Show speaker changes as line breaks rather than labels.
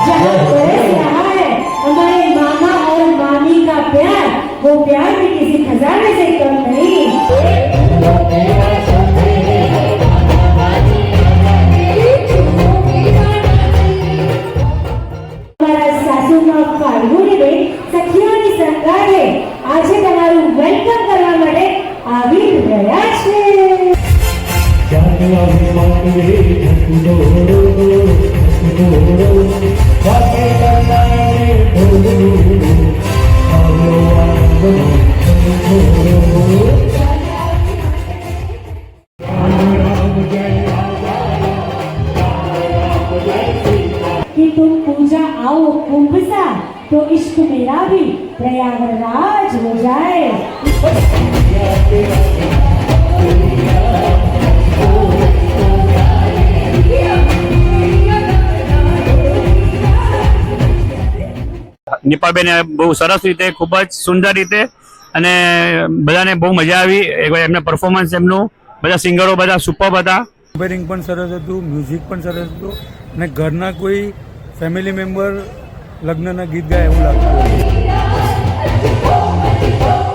जहाँ बरस रहा है हमारे मामा और मामी का प्यार, वो प्यार भी किसी खजाने से कम नहीं। हमारा सासुमा फाल्गुनी बेन सखियोની સંગાથે આજે તમારું વેલકમ કરવા માટે આવી રહ્યા છે। कि तुम पूजा आओ कुंभ सा तो इश्क मेरा भी प्रयागराज हो जाए।
નિપાલબેને બહુ સરસ રીતે ખૂબ જ સુંદર રીતે અને બધાને બહુ મજા આવી એમના પરફોર્મન્સ એમનું બધા સિંગરો બધા સુપર હતા।
કમ્પેરિંગ પણ સરસ હતું, મ્યુઝિક પણ સરસ હતું અને ઘરના કોઈ ફેમિલી મેમ્બર લગ્નના ગીત ગાય એવું લાગતું હતું।